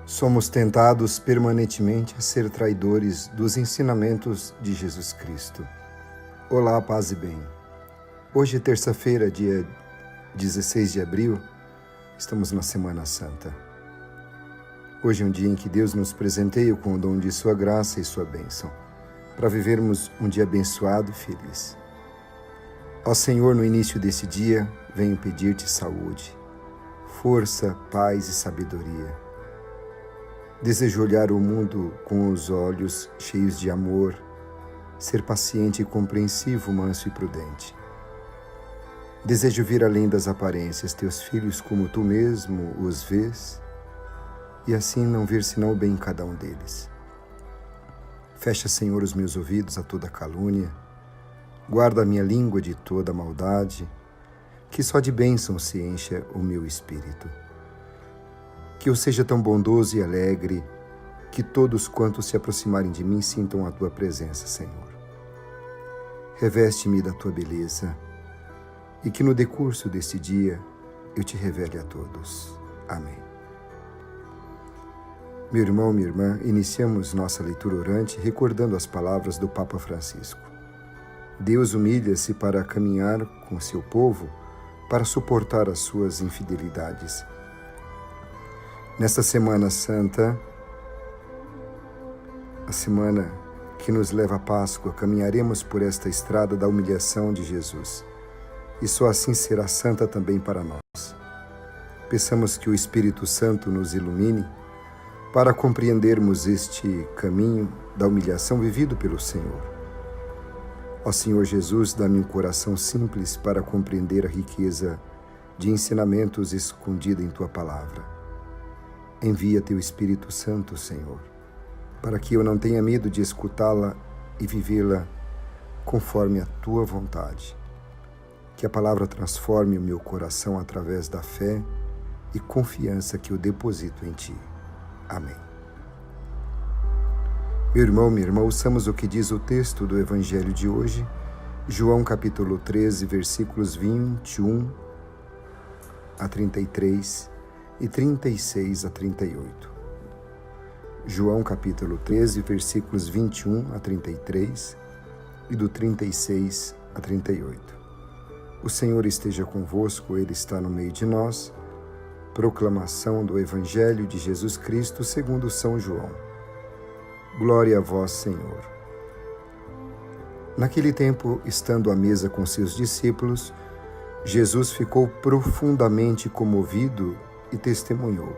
Somos tentados permanentemente a ser traidores dos ensinamentos de Jesus Cristo. Olá, paz e bem. Hoje é terça-feira, dia 16 de abril, estamos na Semana Santa. Hoje é um dia em que Deus nos presenteia com o dom de sua graça e sua bênção, para vivermos um dia abençoado e feliz. Ó Senhor, no início desse dia, venho pedir-te saúde, força, paz e sabedoria. Desejo olhar o mundo com os olhos cheios de amor, ser paciente e compreensivo, manso e prudente. Desejo vir além das aparências, teus filhos como tu mesmo os vês, e assim não ver senão o bem em cada um deles. Fecha, Senhor, os meus ouvidos a toda calúnia, guarda a minha língua de toda maldade, que só de bênção se encha o meu espírito. Que eu seja tão bondoso e alegre, que todos quantos se aproximarem de mim sintam a tua presença, Senhor. Reveste-me da tua beleza, e que no decurso deste dia eu te revele a todos. Amém. Meu irmão, minha irmã, iniciamos nossa leitura orante recordando as palavras do Papa Francisco. Deus humilha-se para caminhar com seu povo, para suportar as suas infidelidades. Nesta Semana Santa, a semana que nos leva à Páscoa, caminharemos por esta estrada da humilhação de Jesus. E só assim será santa também para nós. Peçamos que o Espírito Santo nos ilumine para compreendermos este caminho da humilhação vivido pelo Senhor. Ó Senhor Jesus, dá-me um coração simples para compreender a riqueza de ensinamentos escondida em Tua Palavra. Envia Teu Espírito Santo, Senhor, para que eu não tenha medo de escutá-la e vivê-la conforme a Tua vontade. Que a Palavra transforme o meu coração através da fé e confiança que eu deposito em Ti. Amém. Meu irmão, minha irmã, ouçamos o que diz o texto do Evangelho de hoje, João capítulo 13, versículos 21 a 33 e 36 a 38. João capítulo 13, versículos 21 a 33 e do 36 a 38. O Senhor esteja convosco, Ele está no meio de nós. Proclamação do Evangelho de Jesus Cristo segundo São João. Glória a vós, Senhor. Naquele tempo, estando à mesa com seus discípulos, Jesus ficou profundamente comovido e testemunhou: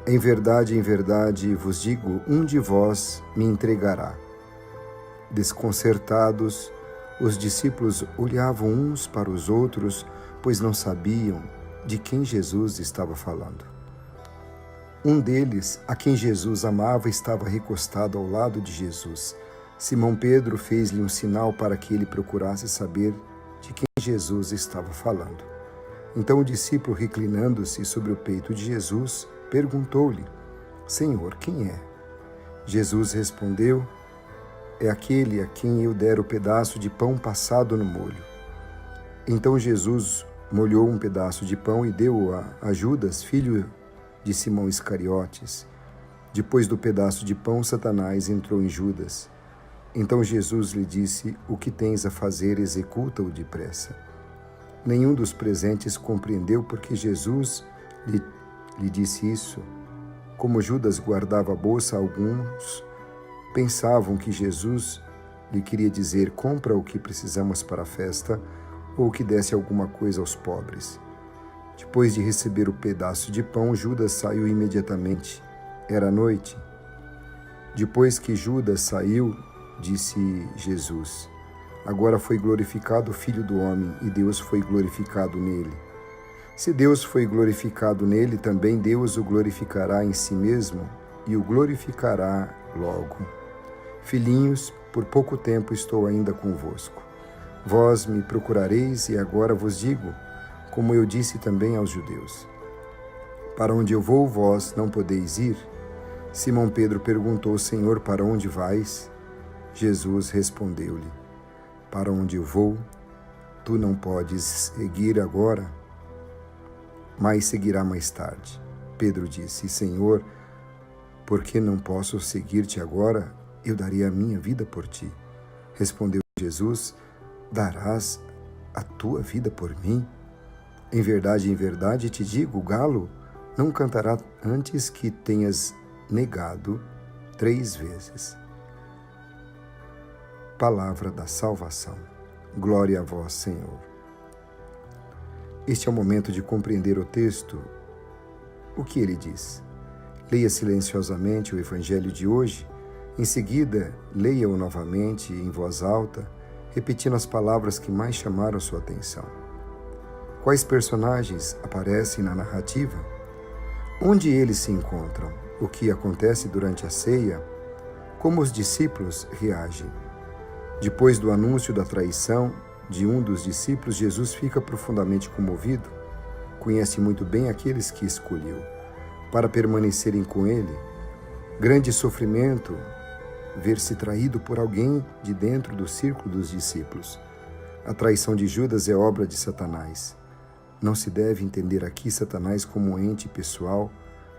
em verdade vos digo, um de vós me entregará. Desconcertados, os discípulos olhavam uns para os outros, pois não sabiam de quem Jesus estava falando. Um deles, a quem Jesus amava, estava recostado ao lado de Jesus. Simão Pedro fez-lhe um sinal para que ele procurasse saber de quem Jesus estava falando. Então o discípulo, reclinando-se sobre o peito de Jesus, perguntou-lhe: Senhor, quem é? Jesus respondeu: é aquele a quem eu der o pedaço de pão passado no molho. Então Jesus molhou um pedaço de pão e deu-o a Judas, filho de Simão Iscariotes. Depois do pedaço de pão, Satanás entrou em Judas. Então Jesus lhe disse: o que tens a fazer, executa-o depressa. Nenhum dos presentes compreendeu porque Jesus lhe disse isso. Como Judas guardava a bolsa, alguns pensavam que Jesus lhe queria dizer: compra o que precisamos para a festa, ou que desse alguma coisa aos pobres. Depois de receber o pedaço de pão, Judas saiu imediatamente. Era noite. Depois que Judas saiu, disse Jesus: agora foi glorificado o Filho do Homem, e Deus foi glorificado nele. Se Deus foi glorificado nele, também Deus o glorificará em si mesmo, e o glorificará logo. Filhinhos, por pouco tempo estou ainda convosco. Vós me procurareis, e agora vos digo, como eu disse também aos judeus: para onde eu vou, vós não podeis ir. Simão Pedro perguntou: Senhor, para onde vais? Jesus respondeu-lhe: para onde eu vou, tu não podes seguir agora, mas seguirá mais tarde. Pedro disse: Senhor, Porque não posso seguir-te agora, eu daria a minha vida por ti. Respondeu Jesus: darás a tua vida por mim? Em verdade te digo, o galo não cantará antes que tenhas negado 3 vezes. Palavra da salvação. Glória a vós, Senhor. Este é o momento de compreender o texto. O que ele diz? Leia silenciosamente o Evangelho de hoje. Em seguida, leia-o novamente em voz alta, repetindo as palavras que mais chamaram sua atenção. Quais personagens aparecem na narrativa? Onde eles se encontram? O que acontece durante a ceia? Como os discípulos reagem? Depois do anúncio da traição de um dos discípulos, Jesus fica profundamente comovido. Conhece muito bem aqueles que escolheu para permanecerem com ele. Grande sofrimento ver-se traído por alguém de dentro do círculo dos discípulos. A traição de Judas é obra de Satanás. Não se deve entender aqui Satanás como um ente pessoal,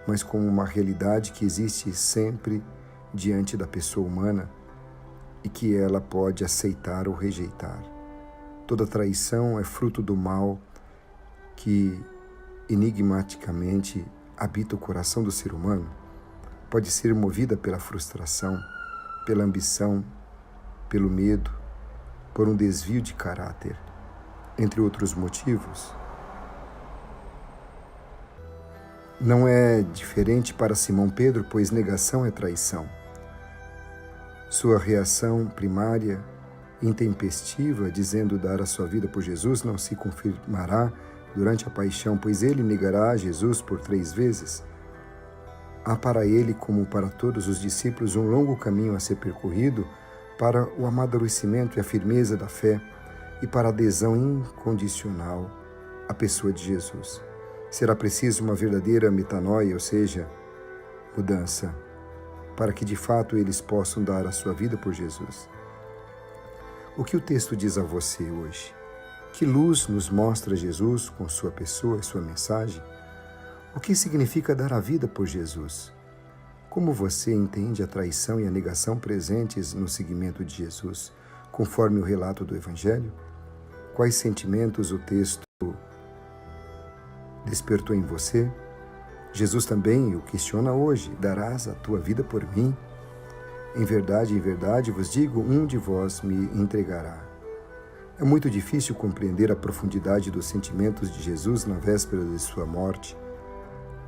mas como uma realidade que existe sempre diante da pessoa humana e que ela pode aceitar ou rejeitar. Toda traição é fruto do mal que enigmaticamente habita o coração do ser humano. Pode ser movida pela frustração, pela ambição, pelo medo, por um desvio de caráter, entre outros motivos. Não é diferente para Simão Pedro, pois negação é traição. Sua reação primária, intempestiva, dizendo dar a sua vida por Jesus, não se confirmará durante a paixão, pois ele negará a Jesus por 3 vezes. Há para ele, como para todos os discípulos, um longo caminho a ser percorrido para o amadurecimento e a firmeza da fé e para a adesão incondicional à pessoa de Jesus. Será preciso uma verdadeira metanoia, ou seja, mudança, para que de fato eles possam dar a sua vida por Jesus. O que o texto diz a você hoje? Que luz nos mostra Jesus com sua pessoa e sua mensagem? O que significa dar a vida por Jesus? Como você entende a traição e a negação presentes no seguimento de Jesus, conforme o relato do Evangelho? Quais sentimentos o texto despertou em você? Jesus também o questiona hoje: darás a tua vida por mim? Em verdade vos digo, um de vós me entregará. É muito difícil compreender a profundidade dos sentimentos de Jesus na véspera de sua morte.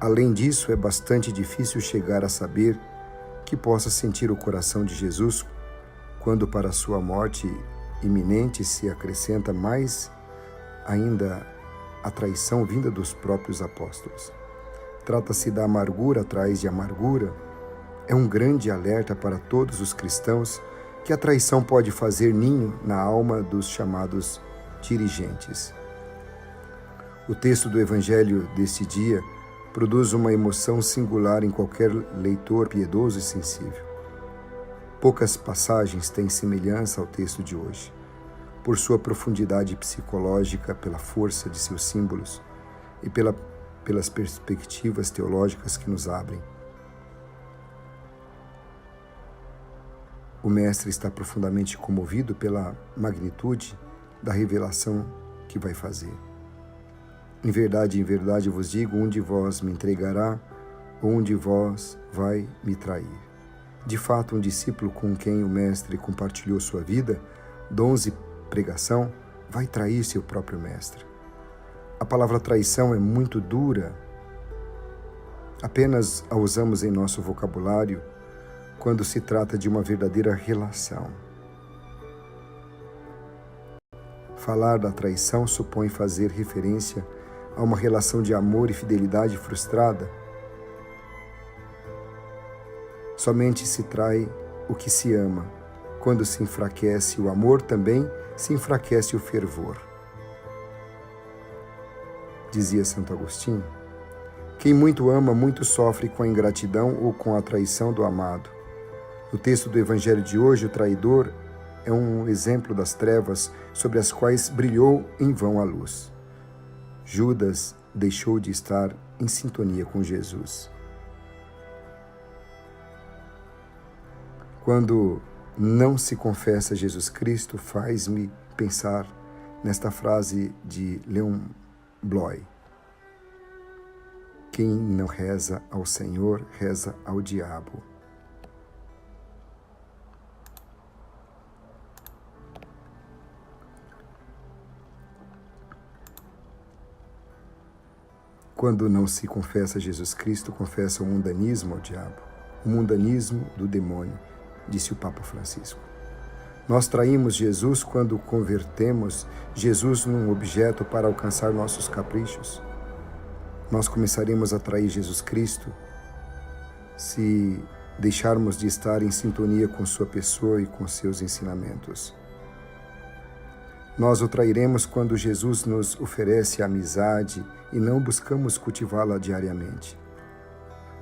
Além disso, é bastante difícil chegar a saber que possa sentir o coração de Jesus quando para sua morte iminente se acrescenta mais ainda a traição vinda dos próprios apóstolos. Trata-se da amargura atrás de amargura. É um grande alerta para todos os cristãos que a traição pode fazer ninho na alma dos chamados dirigentes. O texto do Evangelho deste dia produz uma emoção singular em qualquer leitor piedoso e sensível. Poucas passagens têm semelhança ao texto de hoje, por sua profundidade psicológica, pela força de seus símbolos e pelas perspectivas teológicas que nos abrem. O Mestre está profundamente comovido pela magnitude da revelação que vai fazer. Em verdade vos digo, um de vós me entregará, ou um de vós vai me trair. De fato, um discípulo com quem o Mestre compartilhou sua vida, dons e pregação, vai trair seu próprio Mestre. A palavra traição é muito dura. Apenas a usamos em nosso vocabulário quando se trata de uma verdadeira relação. Falar da traição supõe fazer referência a uma relação de amor e fidelidade frustrada. Somente se trai o que se ama. Quando se enfraquece o amor, também se enfraquece o fervor. Dizia Santo Agostinho: quem muito ama, muito sofre com a ingratidão ou com a traição do amado. No texto do Evangelho de hoje, o traidor é um exemplo das trevas sobre as quais brilhou em vão a luz. Judas deixou de estar em sintonia com Jesus. Quando não se confessa Jesus Cristo, faz-me pensar nesta frase de Leon Bloy: quem não reza ao Senhor, reza ao diabo. Quando não se confessa Jesus Cristo, confessa o mundanismo ao diabo, o mundanismo do demônio, disse o Papa Francisco. Nós traímos Jesus quando convertemos Jesus num objeto para alcançar nossos caprichos. Nós começaremos a trair Jesus Cristo se deixarmos de estar em sintonia com sua pessoa e com seus ensinamentos. Nós o trairemos quando Jesus nos oferece a amizade e não buscamos cultivá-la diariamente.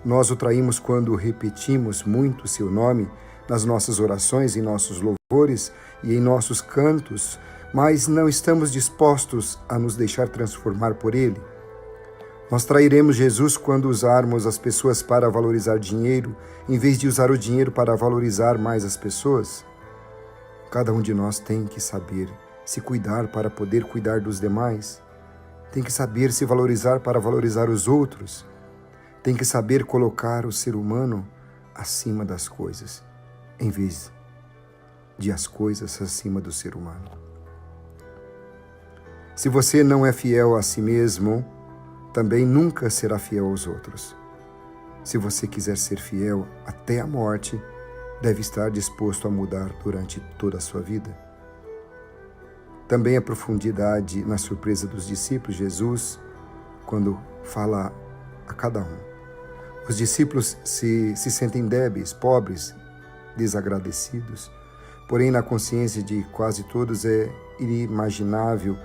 Nós o traímos quando repetimos muito seu nome nas nossas orações, em nossos louvores e em nossos cantos, mas não estamos dispostos a nos deixar transformar por ele. Nós trairemos Jesus quando usarmos as pessoas para valorizar dinheiro, em vez de usar o dinheiro para valorizar mais as pessoas. Cada um de nós tem que saber se cuidar para poder cuidar dos demais. Tem que saber se valorizar para valorizar os outros. Tem que saber colocar o ser humano acima das coisas, em vez de as coisas acima do ser humano. Se você não é fiel a si mesmo, também nunca será fiel aos outros. Se você quiser ser fiel até a morte, deve estar disposto a mudar durante toda a sua vida. Também a profundidade na surpresa dos discípulos, Jesus, quando fala a cada um. Os discípulos se sentem débeis, pobres, desagradecidos, porém na consciência de quase todos é inimaginável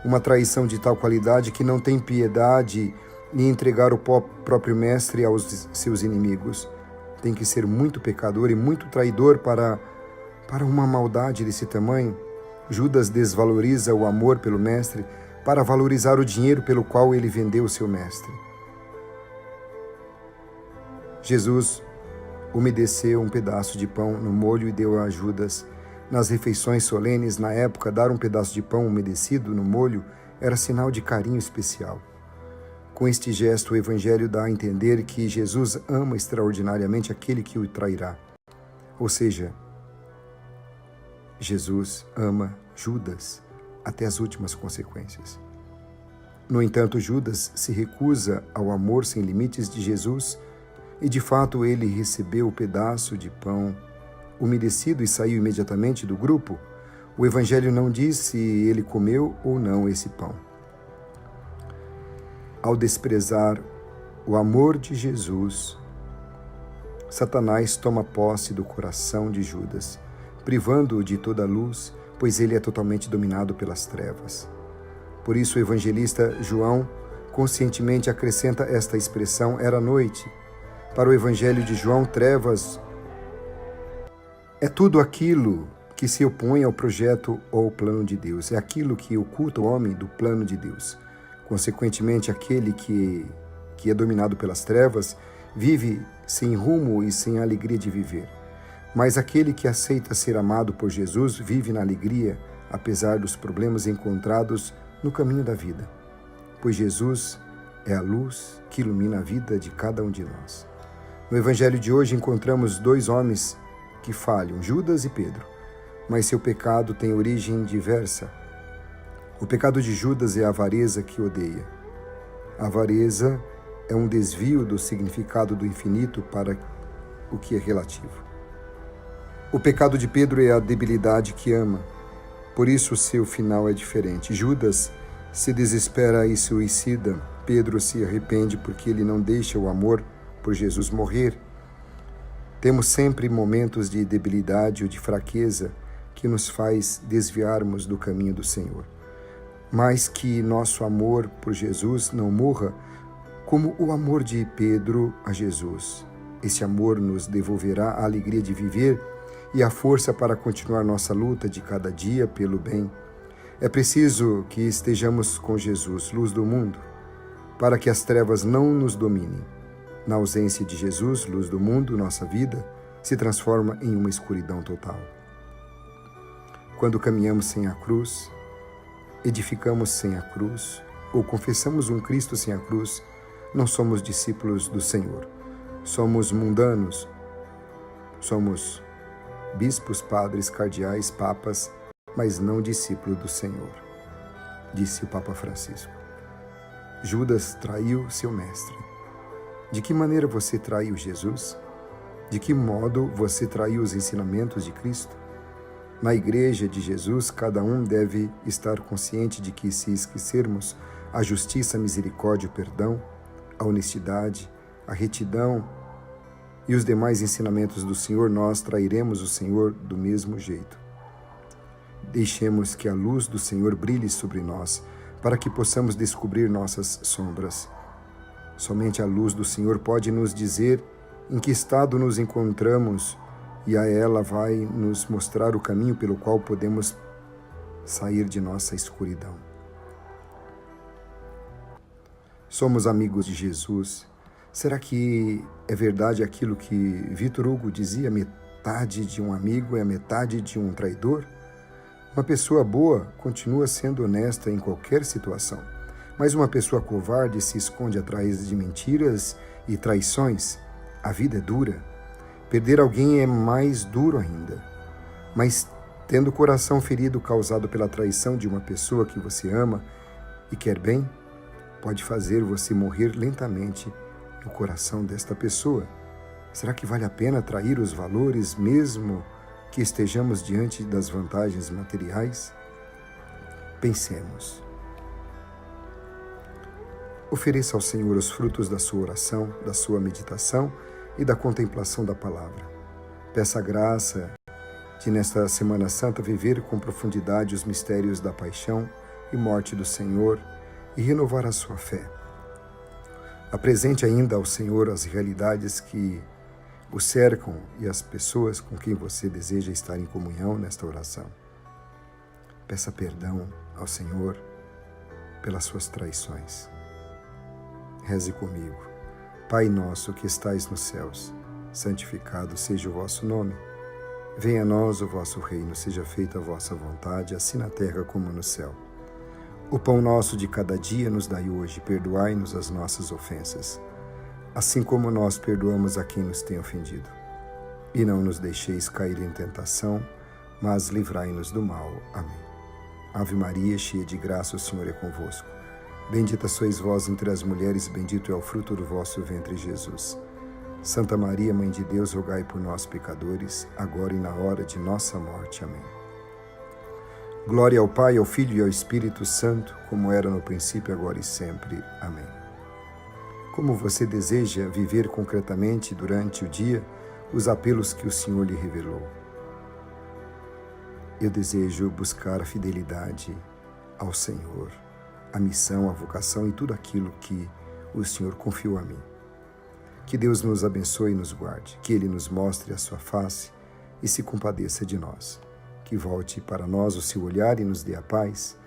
uma traição de tal qualidade que não tem piedade em entregar o próprio mestre aos seus inimigos. Tem que ser muito pecador e muito traidor para uma maldade desse tamanho. Judas desvaloriza o amor pelo mestre para valorizar o dinheiro pelo qual ele vendeu o seu mestre. Jesus umedeceu um pedaço de pão no molho e deu a Judas. Nas refeições solenes, na época, dar um pedaço de pão umedecido no molho era sinal de carinho especial. Com este gesto, o Evangelho dá a entender que Jesus ama extraordinariamente aquele que o trairá. Ou seja, Jesus ama Judas até as últimas consequências. No entanto, Judas se recusa ao amor sem limites de Jesus e, de fato, ele recebeu o pedaço de pão umedecido e saiu imediatamente do grupo. O Evangelho não diz se ele comeu ou não esse pão. Ao desprezar o amor de Jesus, Satanás toma posse do coração de Judas, privando-o de toda a luz, pois ele é totalmente dominado pelas trevas. Por isso o evangelista João conscientemente acrescenta esta expressão: era noite. Para o Evangelho de João, trevas é tudo aquilo que se opõe ao projeto ou ao plano de Deus. É aquilo que oculta o homem do plano de Deus. Consequentemente, aquele que é dominado pelas trevas vive sem rumo e sem alegria de viver. Mas aquele que aceita ser amado por Jesus vive na alegria, apesar dos problemas encontrados no caminho da vida. Pois Jesus é a luz que ilumina a vida de cada um de nós. No Evangelho de hoje encontramos dois homens que falham, Judas e Pedro, mas seu pecado tem origem diversa. O pecado de Judas é a avareza que odeia. A avareza é um desvio do significado do infinito para o que é relativo. O pecado de Pedro é a debilidade que ama, por isso seu final é diferente. Judas se desespera e suicida. Pedro se arrepende porque ele não deixa o amor por Jesus morrer. Temos sempre momentos de debilidade ou de fraqueza que nos faz desviarmos do caminho do Senhor. Mas que nosso amor por Jesus não morra como o amor de Pedro a Jesus. Esse amor nos devolverá a alegria de viver e a força para continuar nossa luta de cada dia pelo bem. É preciso que estejamos com Jesus, luz do mundo, para que as trevas não nos dominem. Na ausência de Jesus, luz do mundo, nossa vida se transforma em uma escuridão total. Quando caminhamos sem a cruz, edificamos sem a cruz, ou confessamos um Cristo sem a cruz, não somos discípulos do Senhor. Somos mundanos, somos bispos, padres, cardeais, papas, mas não discípulo do Senhor, disse o Papa Francisco. Judas traiu seu mestre. De que maneira você traiu Jesus? De que modo você traiu os ensinamentos de Cristo? Na Igreja de Jesus, cada um deve estar consciente de que, se esquecermos a justiça, a misericórdia, o perdão, a honestidade, a retidão e os demais ensinamentos do Senhor, nós trairemos o Senhor do mesmo jeito. Deixemos que a luz do Senhor brilhe sobre nós, para que possamos descobrir nossas sombras. Somente a luz do Senhor pode nos dizer em que estado nos encontramos, e a ela vai nos mostrar o caminho pelo qual podemos sair de nossa escuridão. Somos amigos de Jesus. Será que é verdade aquilo que Victor Hugo dizia? Metade de um amigo é a metade de um traidor? Uma pessoa boa continua sendo honesta em qualquer situação, mas uma pessoa covarde se esconde atrás de mentiras e traições. A vida é dura. Perder alguém é mais duro ainda. Mas, tendo o coração ferido causado pela traição de uma pessoa que você ama e quer bem, pode fazer você morrer lentamente no coração desta pessoa. Será que vale a pena trair os valores, mesmo que estejamos diante das vantagens materiais? Pensemos. Ofereça ao Senhor os frutos da sua oração, da sua meditação e da contemplação da palavra. Peça a graça de, nesta Semana Santa, viver com profundidade os mistérios da paixão e morte do Senhor e renovar a sua fé. Apresente ainda ao Senhor as realidades que o cercam e as pessoas com quem você deseja estar em comunhão nesta oração. Peça perdão ao Senhor pelas suas traições. Reze comigo. Pai nosso que estais nos céus, santificado seja o vosso nome. Venha a nós o vosso reino, seja feita a vossa vontade, assim na terra como no céu. O pão nosso de cada dia nos dai hoje, perdoai-nos as nossas ofensas, assim como nós perdoamos a quem nos tem ofendido. E não nos deixeis cair em tentação, mas livrai-nos do mal. Amém. Ave Maria, cheia de graça, o Senhor é convosco. Bendita sois vós entre as mulheres, bendito é o fruto do vosso ventre, Jesus. Santa Maria, Mãe de Deus, rogai por nós, pecadores, agora e na hora de nossa morte. Amém. Glória ao Pai, ao Filho e ao Espírito Santo, como era no princípio, agora e sempre. Amém. Como você deseja viver concretamente durante o dia os apelos que o Senhor lhe revelou? Eu desejo buscar a fidelidade ao Senhor, a missão, a vocação e tudo aquilo que o Senhor confiou a mim. Que Deus nos abençoe e nos guarde, que Ele nos mostre a sua face e se compadeça de nós. Que volte para nós o seu olhar e nos dê a paz.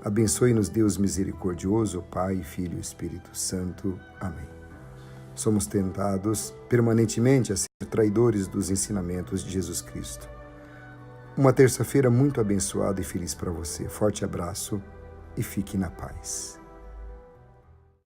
Abençoe-nos, Deus misericordioso, Pai, Filho e Espírito Santo. Amém. Somos tentados permanentemente a ser traidores dos ensinamentos de Jesus Cristo. Uma terça-feira muito abençoada e feliz para você. Forte abraço e fique na paz.